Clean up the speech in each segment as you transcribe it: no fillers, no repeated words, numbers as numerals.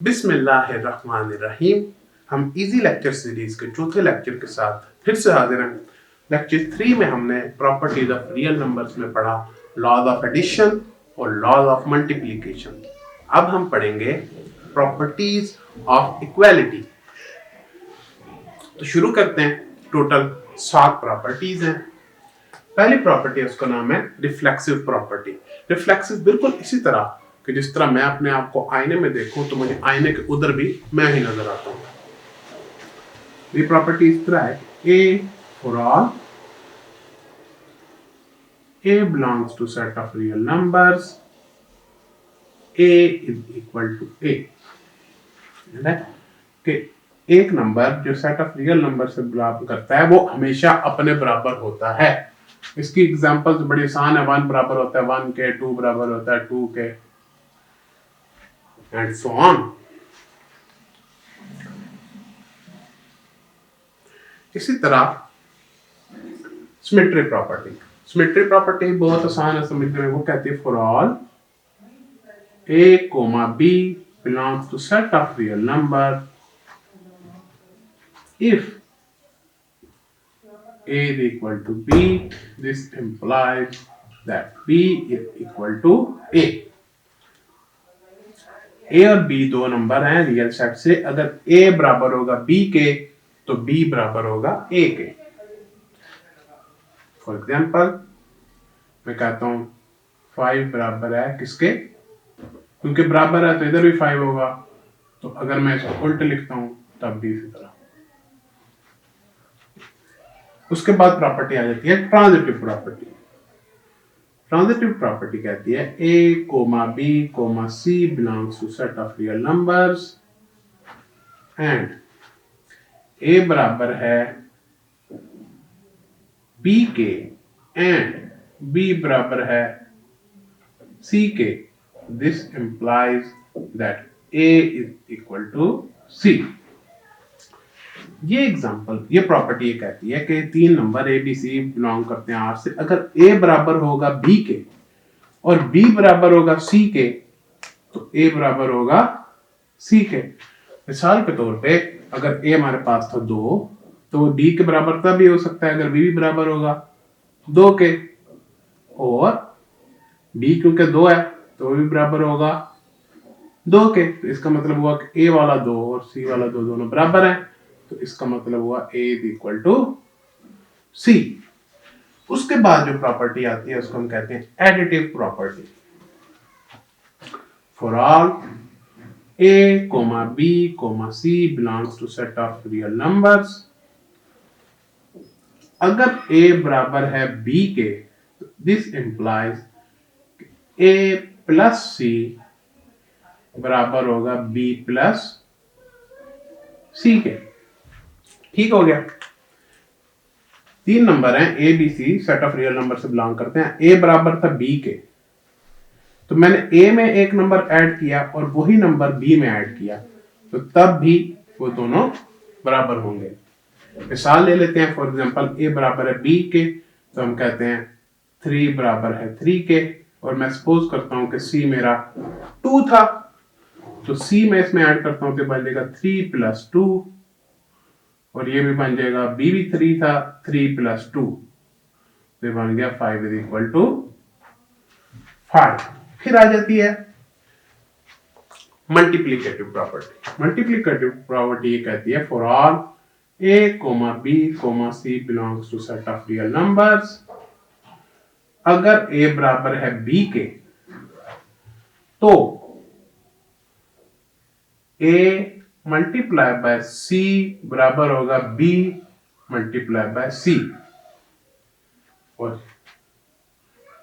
बिस्मिल्लाहिर्रहमानिर्रहीम। हम easy lecture series के चौथे लेक्चर के साथ फिर से हाजिर हैं। लेक्चर 3 में हमने प्रॉपर्टीज ऑफ रियल नंबर्स में पढ़ा लॉज ऑफ एडिशन और लॉज ऑफ मल्टीप्लिकेशन। अब हम पढ़ेंगे प्रॉपर्टीज ऑफ इक्वालिटी। तो शुरू करते हैं। टोटल 7 प्रॉपर्टीज हैं। पहली प्रॉपर्टी उसका नाम है रिफ्लेक्सिव प्रॉपर्टी। रिफ्लेक्सिव बिल्कुल इसी तरह कि जिस तरह मैं अपने आप को आईने में देखूं तो मुझे आईने के उधर भी मैं ही नजर आता हूं। ये प्रॉपर्टी इस तरह है, A for all A belongs to set of real numbers, A is equal to A. कि एक नंबर जो सेट ऑफ रियल नंबर से बिलोंग करता है वो हमेशा अपने बराबर होता है। इसकी एग्जांपल्स बड़ी आसान है। 1 बराबर होता है 1 के, 2 बराबर होता है 2 के, and so on। इसी तरह सिमेट्री प्रॉपर्टी। सिमेट्री प्रॉपर्टी बहुत आसान है समझने में। वो कहती है for all A comma B belongs to set of real number if a is equal to b, this implies that b is equal to a। a और b दो नंबर हैं रियल सेट से। अगर a बराबर होगा b के तो b बराबर होगा a के। फॉर एग्जाम्पल मैं कहता हूं 5 बराबर है किसके, क्योंकि बराबर है तो इधर भी 5 होगा। तो अगर मैं इसको उल्टे लिखता हूं तब भी इसी तरह। उसके बाद प्रॉपर्टी आ जाती है ट्रांजिटिव प्रॉपर्टी। ट्रांजिटिव प्रॉपर्टी कहती है a comma b comma c belongs to set of real numbers and a बराबर है b के एंड b बराबर है c के। This implies that a is equal to c। ये प्रॉपर्टी ये कहती है कि 3 number A B C belong करते हैं R से। अगर a बराबर होगा b के और b बराबर होगा c के तो a बराबर होगा c के। मिसाल के तौर पे अगर a हमारे पास था 2 तो वो b के बराबर तब भी हो सकता है अगर b भी बराबर होगा 2 के, और b क्योंकि 2 है तो वो भी बराबर होगा 2 के। तो इसका मतलब हुआ कि a वाला 2 और c वाला 2 दोनों बराबर हैं। तो इसका मतलब हुआ a is equal to c। उसके बाद जो प्रॉपर्टी आती है उसको हम कहते हैं additive property. For all a comma b comma c belongs to set of real numbers. अगर a बराबर है b के तो this implies a plus c बराबर होगा b प्लस c के। ठीक हो गया। 3 नंबर हैं A B C set of real number से बिलोंग करते हैं। ए बराबर था बी के तो मैंने ए में एक नंबर ऐड किया और वही नंबर बी में ऐड किया तो तब भी वो दोनों बराबर होंगे। मिसाल ले लेते हैं। फॉर एग्जांपल ए बराबर है बी के तो हम कहते हैं 3 बराबर है 3 के, और मैं सपोज करता हूं कि सी मेरा 2 था तो सी में इसमें ऐड करता हूं तो बन जाएगा 3 प्लस 2, और ये भी बन जाएगा बी भी 3 था 3 प्लस 2 तो बन गया 5 इज इक्वल टू 5। फिर आ जाती है मल्टीप्लिकेटिव प्रॉपर्टी। मल्टीप्लिकेटिव प्रॉपर्टी ये कहती है for all a comma b comma c belongs to set of real numbers. अगर a बराबर है b के तो a मल्टीप्लाई बाय c बराबर होगा b मल्टीप्लाई बाय c। और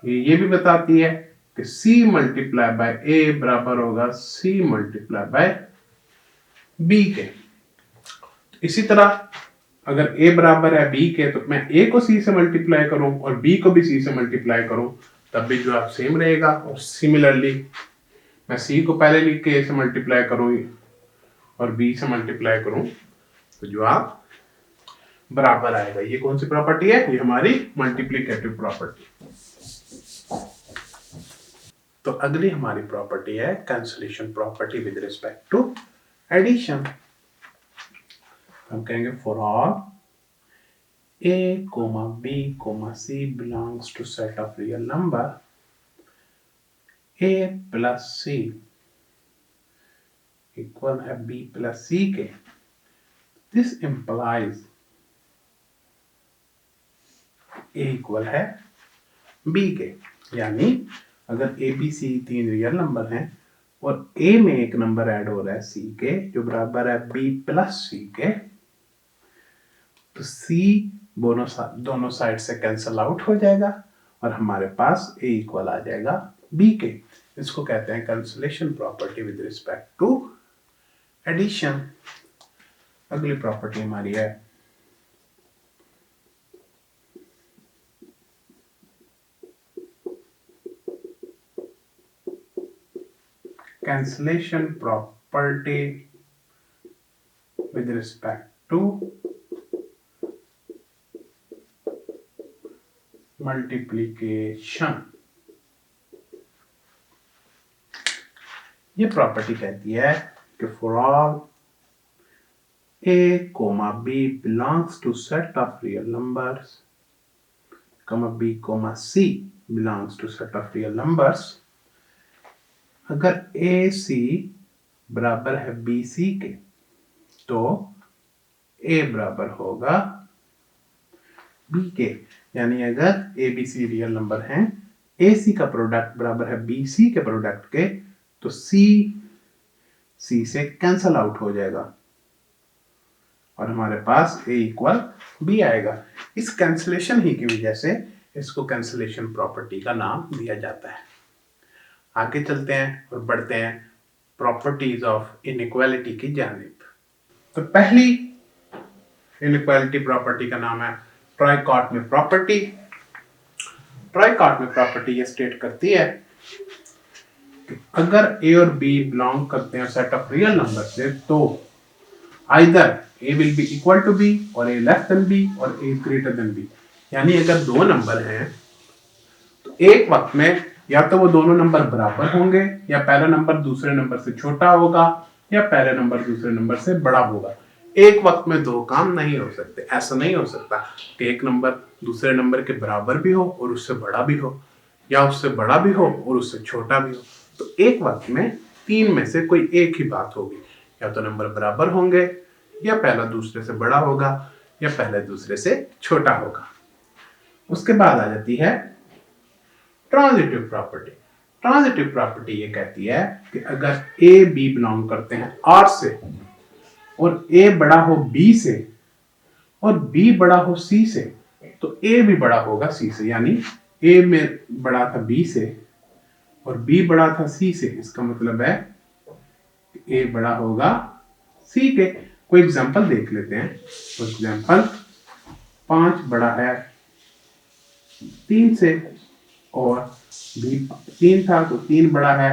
ये भी बताती है कि c मल्टीप्लाई बाय a बराबर होगा c मल्टीप्लाई बाय b के। इसी तरह अगर a बराबर है b के तो मैं a को c से मल्टीप्लाई करूं और b को भी c से मल्टीप्लाई करूं तब भी जवाब सेम रहेगा। और सिमिलरली मैं c को पहले लिख के a से मल्टीप्लाई करूं और b से मल्टीप्लाई करूं तो जवाब बराबर आएगा। ये कौन सी प्रॉपर्टी है? ये हमारी मल्टीप्लिकेटिव प्रॉपर्टी। तो अगली हमारी प्रॉपर्टी है cancellation property with respect to addition. हम कहेंगे for all a, b, c belongs to set of real number a plus c equal है b plus c के। दिस implies a इक्वल है b के, यानी अगर a b c तीन real number हैं और a में एक नंबर ऐड हो रहा है c के जो बराबर है b plus c के, तो c दोनों साइड से कैंसल आउट हो जाएगा और हमारे पास a इक्वल आ जाएगा b के। इसको कहते हैं cancellation property with respect to addition. अगली प्रॉपर्टी हमारी है cancellation property with respect to multiplication. ये प्रॉपर्टी कहती है कि for all a, b belongs to set of real numbers, b, c belongs to set of real numbers, अगर a c बराबर है b c के तो a बराबर होगा b के, यानी अगर a b c real number हैं, a c का प्रोडक्ट बराबर है b c के प्रोडक्ट के, तो c से कैंसल आउट हो जाएगा और हमारे पास a इक्वल b आएगा। इस कैंसलेशन ही की वजह से इसको कैंसलेशन प्रॉपर्टी का नाम दिया जाता है। आगे चलते हैं और बढ़ते हैं प्रॉपर्टीज ऑफ इनइक्वालिटी की जानिब। तो पहली इनइक्वालिटी प्रॉपर्टी का नाम है ट्राइकॉटमी प्रॉपर्टी। ट्राइकॉटमी प्रॉपर्टी ये स्टेट करती है कि अगर a और b बिलोंग करते हैं सेट ऑफ रियल नंबर से, तो either a will be equal to b और a लेस देन b और a ग्रेटर देन b। यानी अगर दो नंबर हैं तो एक वक्त में या तो वो दोनों नंबर बराबर होंगे, या पहला नंबर दूसरे नंबर से छोटा होगा, या पहला नंबर दूसरे नंबर से बड़ा होगा। एक वक्त में दो काम नहीं हो सकते। ऐसा नहीं हो सकता कि एक नंबर दूसरे नंबर के बराबर भी हो और उससे बड़ा भी हो, या उससे बड़ा भी हो और उससे छोटा भी हो। तो एक वक्त में तीन में से कोई एक ही बात होगी, या तो नंबर बराबर होंगे, या पहला दूसरे से बड़ा होगा, या पहले दूसरे से छोटा होगा। उसके बाद आ जाती है ट्रांजिटिव प्रॉपर्टी। ट्रांजिटिव प्रॉपर्टी ये कहती है कि अगर a b बिलोंग करते हैं r से और a बड़ा हो b से और b बड़ा हो c से, तो a भी बड़ा होगा c से। यानी a में बड़ा था b से और b बड़ा था c से। इसका मतलब है a बड़ा होगा c के। कोई एग्जांपल देख लेते हैं। फॉर एग्जांपल 5 बड़ा है 3 से और b 3 था तो 3 बड़ा है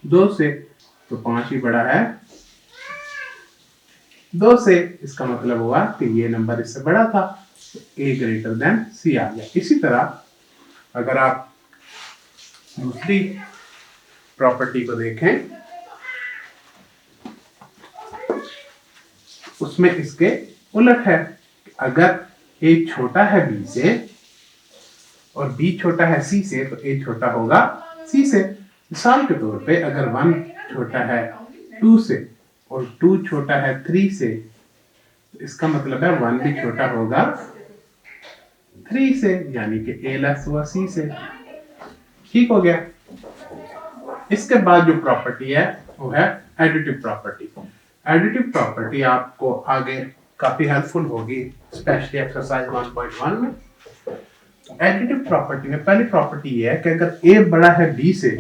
2 से, तो 5 ही बड़ा है 2 से। इसका मतलब हुआ कि ये नंबर इससे बड़ा था, तो a ग्रेटर देन c आ गया। इसी तरह अगर आप दूसरी प्रॉपर्टी को देखें, उसमें इसके उलट है। अगर a छोटा है b से और b छोटा है c से, तो a छोटा होगा c से। मिसाल के तौर पे अगर 1 छोटा है 2 से और 2 छोटा है 3 से, तो इसका मतलब है 1 भी छोटा होगा 3 से, यानी कि a लेस हुआ c से। ठीक हो गया। इसके बाद जो प्रॉपर्टी है वो है एडिटिव प्रॉपर्टी। एडिटिव प्रॉपर्टी आपको आगे काफी हेल्पफुल होगी, स्पेशली एक्सरसाइज 1.1 में। एडिटिव प्रॉपर्टी में पहली प्रॉपर्टी ये है कि अगर a बड़ा है b से,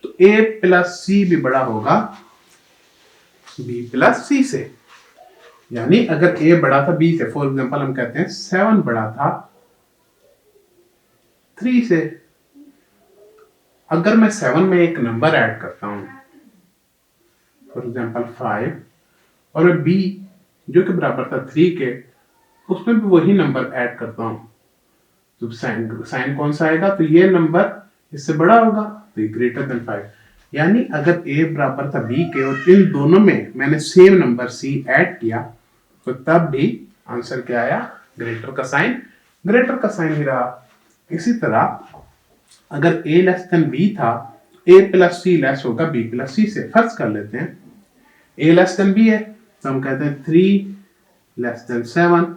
तो a प्लस c भी बड़ा होगा b प्लस c से। यानी अगर a बड़ा था b से, फॉर एग्जांपल हम कहते हैं 7 बड़ा था 3 से, अगर मैं 7 में एक नंबर ऐड करता हूं, फॉर एग्जांपल 5, और मैं b जो कि बराबर था 3 के, उसमें भी वही नंबर ऐड करता हूं, तो साइन कौन सा आएगा? तो ये नंबर इससे बड़ा होगा, तो ये ग्रेटर देन 5, यानी अगर a बराबर था b के और इन दोनों में मैंने सेम नंबर c ऐड किया तो तब भी आंसर क्या आया, ग्रेटर का साइन ही रहा। इसी तरह अगर a लेस देन b था, a प्लस c लेस होगा b प्लस c से। फर्ज कर लेते हैं a लेस देन b है तो हम कहते हैं 3 लेस देन 7।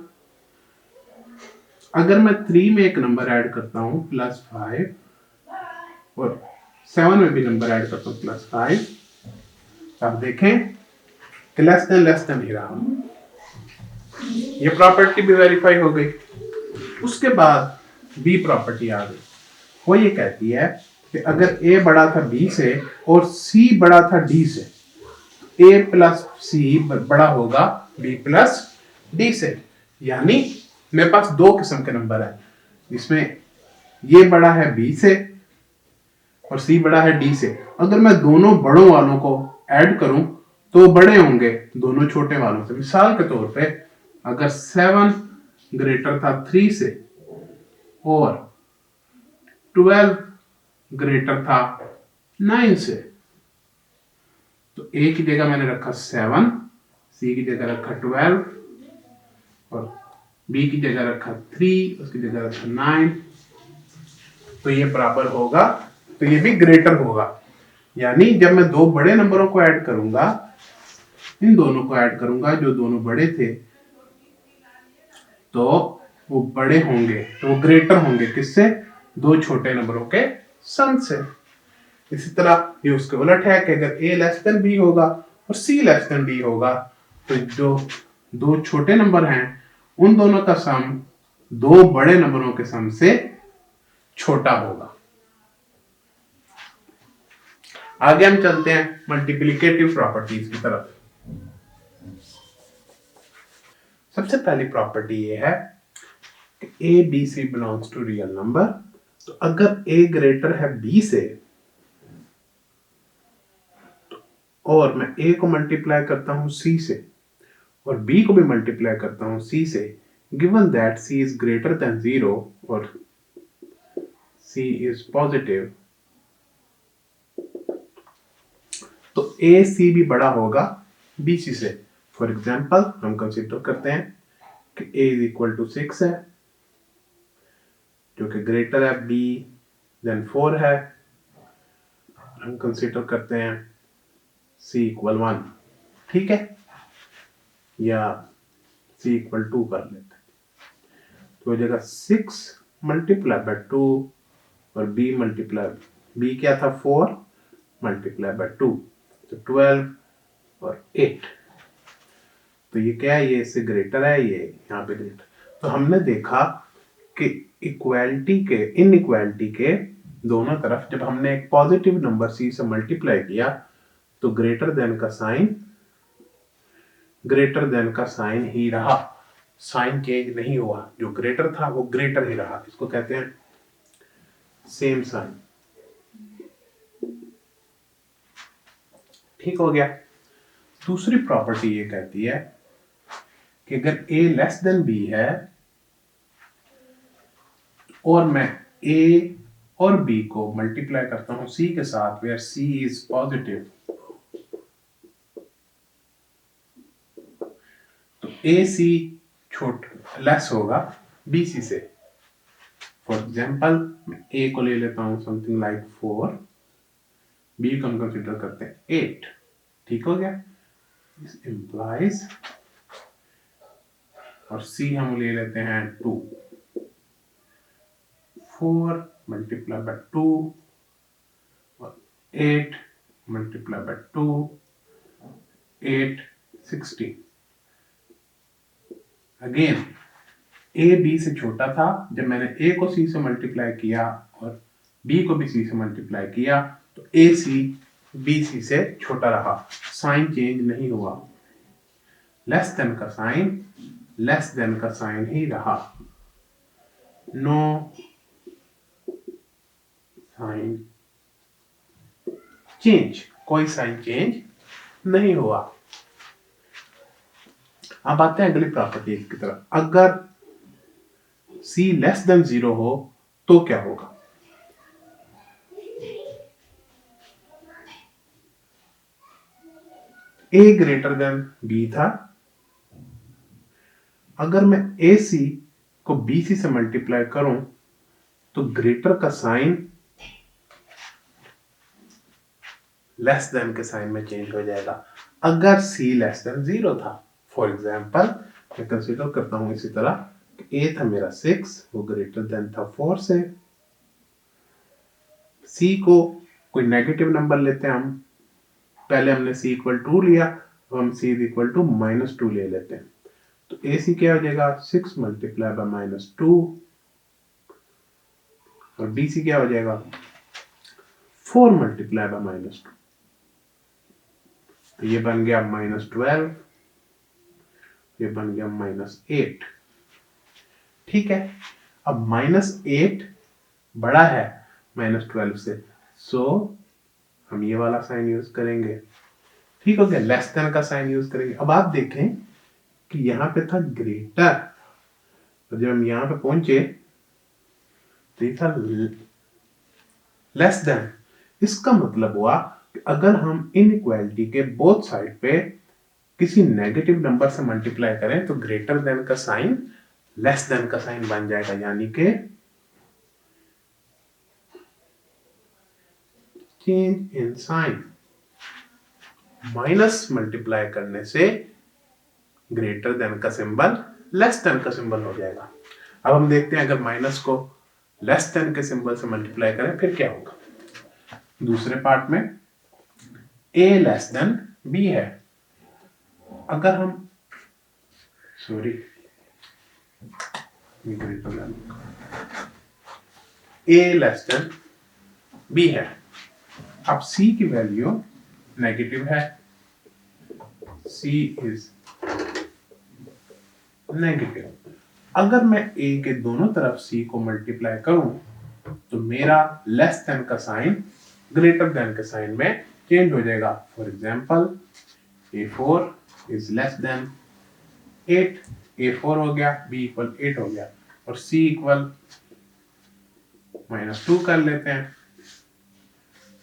अगर मैं 3 में एक नंबर ऐड करता हूं प्लस 5 और 7 में भी नंबर ऐड करता हूं प्लस 5, तो आप देखें कि लेस देन ही रहा। ये प्रॉपर्टी भी वेरीफाई हो गई। उसके बाद बी प्रॉपर्टी आ गई। वो ये कहती है कि अगर a बड़ा था b से और c बड़ा था d से, a प्लस c बड़ा होगा b प्लस d से। यानी मेरे पास दो किस्म के नंबर है, इसमें ये बड़ा है b से और c बड़ा है d से। अगर मैं दोनों बड़ों वालों को ऐड करूं तो बड़े होंगे दोनों छोटे वालों से। मिसाल के तौर पे अगर 7 ग्रेटर था 3 से और 12 ग्रेटर था 9 से, तो a की जगह मैंने रखा 7, c की जगह रखा 12 और b की जगह रखा 3, उसकी जगह रखा 9, तो ये बराबर होगा, तो ये भी ग्रेटर होगा। यानी जब मैं दो बड़े नंबरों को ऐड करूंगा, इन दोनों को ऐड करूंगा जो दोनों बड़े थे, तो वो बड़े होंगे, तो वो ग्रेटर होंगे किससे, दो छोटे नंबरों के सम से। इसी तरह ये उसके उलट है कि अगर a लेस देन b होगा और c लेस देन d होगा, तो जो दो छोटे नंबर हैं उन दोनों का सम दो बड़े नंबरों के सम से छोटा होगा। आगे हम चलते हैं मल्टीप्लिकेटिव प्रॉपर्टीज की तरफ। सबसे पहली प्रॉपर्टी ये है कि a b c belongs to real number. तो अगर a ग्रेटर है b से और मैं a को मल्टीप्लाई करता हूं c से और b को भी मल्टीप्लाई करता हूं c से, given that c is greater than 0 और c इज पॉजिटिव, तो a c भी बड़ा होगा b c से। फॉर एग्जाम्पल हम कंसीडर करते हैं कि a इज इक्वल टू 6 है, जो कि ग्रेटर है b देन 4 है। हम कंसीडर करते हैं c इक्वल 1, ठीक है, या c इक्वल 2 कर लेते हैं। तो हो जाएगा 6 मल्टीप्लाई बाय 2 और b मल्टीप्लाई, b क्या था 4 मल्टीप्लाई बाय 2, तो 12 और 8। तो ये क्या है, ये इससे ग्रेटर है, ये यहाँ पे ग्रेटर। तो हमने देखा कि इक्वालिटी के इनइक्वालिटी के दोनों तरफ जब हमने एक पॉजिटिव नंबर c से मल्टीप्लाई किया तो ग्रेटर देन का साइन ही रहा, साइन चेंज नहीं हुआ। जो ग्रेटर था वो ग्रेटर ही रहा, इसको कहते हैं सेम साइन। ठीक हो गया। दूसरी प्रॉपर्टी ये कहती है कि अगर a लेस देन b है और मैं a और b को मल्टीप्लाई करता हूं c के साथ, वेयर c इज पॉजिटिव, तो ac छोट लेस होगा bc से। फॉर एग्जाम्पल मैं a को ले लेता हूं समथिंग लाइक 4, b को हम कंसिडर करते हैं 8। ठीक हो गया। दिस इंप्लाइज, और c हम ले लेते हैं 2, 4 मल्टीप्लाई बाय 2 और 8 multiply by 2, 8 16। Again a b से छोटा था, जब मैंने a को c से मल्टीप्लाई किया और b को भी c से मल्टीप्लाई किया तो ac bc से छोटा रहा, साइन चेंज नहीं हुआ, लेस देन का साइन ही रहा, नो साइन चेंज, कोई साइन चेंज नहीं हुआ। अब आते हैं अगली प्रॉपर्टी की तरफ। अगर c लेस देन 0 हो तो क्या होगा। ए ग्रेटर देन बी था। अगर मैं ए सी को बी सी से मल्टीप्लाई करूं तो ग्रेटर का साइन लेस देन के साइन में चेंज हो जाएगा अगर सी लेस देन 0 था। फॉर एग्जाम्पल मैं कंसीडर करता हूं इसी तरह, ए था मेरा 6, वो ग्रेटर देन था 4 से। सी को कोई नेगेटिव नंबर लेते हैं हम, पहले हमने सी इक्वल 2 लिया, तो हम सी इक्वल टू -2 ले लेते हैं। तो ए सी क्या हो जाएगा 6 मल्टीप्लाई बाय -2, और बी सी क्या हो जाएगा 4 मल्टीप्लाई बाय -2। तो ये बन गया -12, ये बन गया -8। ठीक है, अब -8 बड़ा है -12 से, सो हम ये वाला साइन यूज करेंगे। ठीक हो गया, लेस देन का साइन यूज करेंगे। अब आप देखें कि यहां पे था ग्रेटर, तो जब हम यहां पे पहुंचे तो ये था लेस देन। इसका मतलब हुआ कि अगर हम इनइक्वालिटी के बोथ साइड पे किसी नेगेटिव नंबर से मल्टीप्लाई करें तो ग्रेटर देन का साइन लेस देन का साइन बन जाएगा, यानी कि change in sign. Minus multiply करने से ग्रेटर देन का सिंबल लेस देन का सिंबल हो जाएगा। अब हम देखते हैं अगर माइनस को लेस देन के सिंबल से मल्टीप्लाई करें फिर क्या होगा। दूसरे पार्ट में a लेस देन b है। अगर हम a लेस देन b है, अब c की वैल्यू नेगेटिव है, c इज नेगेटिव। अगर मैं a के दोनों तरफ c को मल्टीप्लाई करूं तो मेरा लेस देन का साइन ग्रेटर देन के साइन में चेंज हो जाएगा। For example a4 is less than 8, a4 हो गया, b इक्वल 8 हो गया, और c इक्वल -2 कर लेते हैं।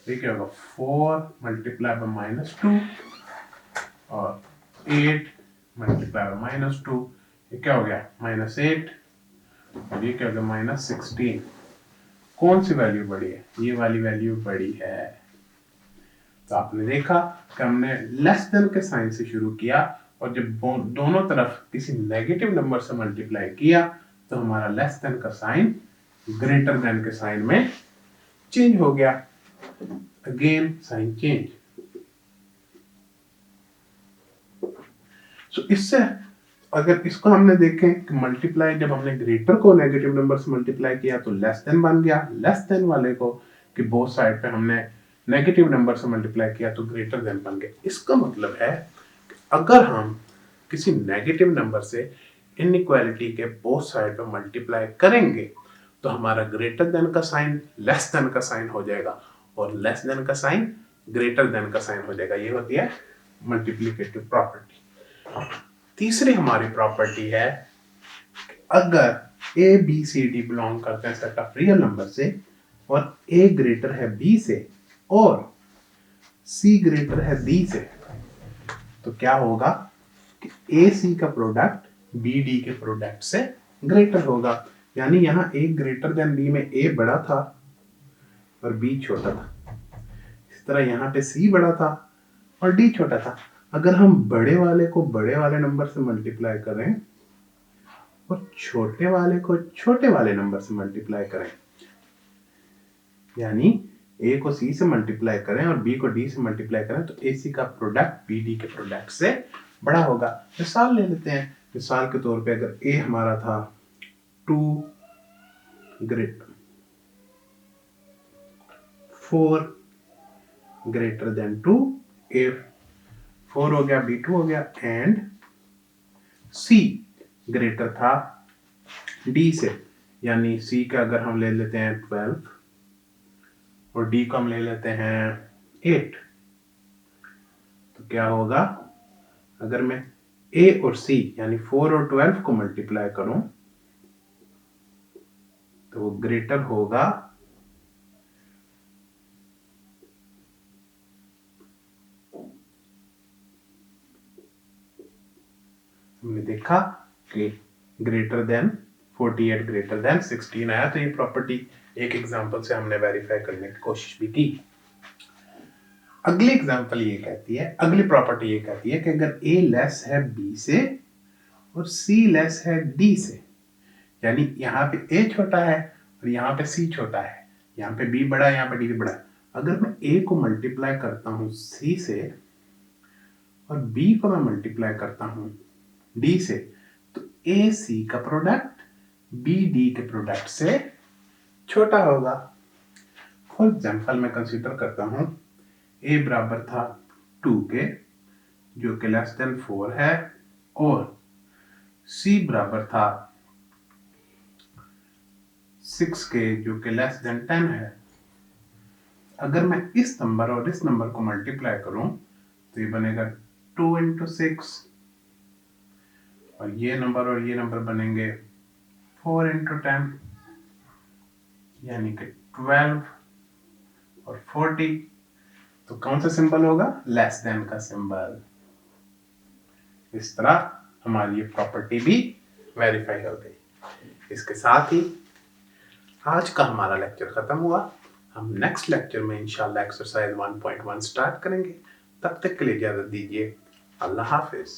ये क्या होगा 4 मल्टीप्लाई बाय -2 और 8 मल्टीप्लाई बाय -2, ये क्या हो गया -8, और ये क्या हो गया -16। कौन सी वैल्यू बड़ी है, ये वाली वैल्यू बड़ी है। तो आपने देखा कि हमने लेस देन के साइन से शुरू किया, और जब दोनों तरफ किसी नेगेटिव नंबर से मल्टीप्लाई किया तो हमारा लेस देन का साइन ग्रेटर देन के साइन में चेंज हो गया। Again sine change. सो इससे अगर इसको हमने देखें कि मल्टीप्लाई, जब हमने ग्रेटर को नेगेटिव नंबर से मल्टीप्लाई किया तो लेस देन बन गया, लेस देन वाले को कि बोथ साइड पे हमने नेगेटिव नंबर से मल्टीप्लाई किया तो ग्रेटर देन बन गया। इसका मतलब है कि अगर हम किसी नेगेटिव नंबर से इनइक्वालिटी के बोथ साइड पे मल्टीप्लाई करेंगे तो हमारा ग्रेटर देन का साइन लेस देन का साइन हो जाएगा, और लेस देन का साइन ग्रेटर देन का साइन हो जाएगा। ये होती है मल्टीप्लिकेटिव प्रॉपर्टी। तीसरी हमारी प्रॉपर्टी है, अगर A B C D belong करते हैं सेट ऑफ रियल नंबर से, और ए ग्रेटर है बी से और सी ग्रेटर है डी से, तो क्या होगा कि ए सी का प्रोडक्ट बी डी के प्रोडक्ट से ग्रेटर होगा। यानी यहां ए ग्रेटर देन बी में ए बड़ा था और बी छोटा था। इस तरह यहां पे सी बड़ा था और डी छोटा था। अगर हम बड़े वाले को बड़े वाले नंबर से मल्टीप्लाई करें और छोटे वाले को छोटे वाले नंबर से मल्टीप्लाई करें, यानी ए को सी से मल्टीप्लाई करें और बी को डी से मल्टीप्लाई करें, तो ए सी का प्रोडक्ट बी डी के प्रोडक्ट से बड़ा होगा। मिसाल ले लेते हैं, मिसाल के तौर पे अगर ए हमारा था 2 4 ग्रेटर देन 2, ए 4 हो गया, B2 हो गया, एंड C ग्रेटर था D से, यानी C का अगर हम ले लेते हैं 12 और D को हम ले लेते हैं 8, तो क्या होगा अगर मैं A और C यानी 4 और 12 को मल्टीप्लाई करूं तो वो ग्रेटर होगा हमने देखा कि ग्रेटर देन 48 ग्रेटर देन 16 आया, तो ये प्रॉपर्टी एक एग्जांपल से हमने वेरीफाई करने की कोशिश भी की। अगली एग्जांपल ये कहती है, अगली प्रॉपर्टी ये कहती है कि अगर a लेस है b से और c लेस है d से, यानी यहाँ पे a छोटा है और यहाँ पे c छोटा है, यहाँ पे b बड़ा है, यहाँ पे d बड़ा है। अगर मैं a को मल्टीप्लाई करता हूँ c से और b को मैं मल्टीप्लाई करता हूँ d से, तो a c का प्रोडक्ट b d के प्रोडक्ट से छोटा होगा। फॉर एग्जाम्पल मैं कंसीडर करता हूँ a बराबर था 2 के जो कि लेस देन 4 है, और c बराबर था 6 के जो कि लेस देन 10 है। अगर मैं इस नंबर और इस नंबर को मल्टीप्लाई करूं तो ये बनेगा 2 इंटू 6, और ये नंबर बनेंगे 4 इंटू 10, यानी कि 12 और 40। तो कौन सा सिंबल होगा? लेस देन का सिंबल। इस तरह हमारी ये प्रॉपर्टी भी वेरीफाई हो गई। इसके साथ ही आज का हमारा लेक्चर खत्म हुआ। हम नेक्स्ट लेक्चर में इंशाल्लाह एक्सरसाइज 1.1 स्टार्ट करेंगे। तब तक के लिए इजाजत दीजिए। अल्लाह हाफिज।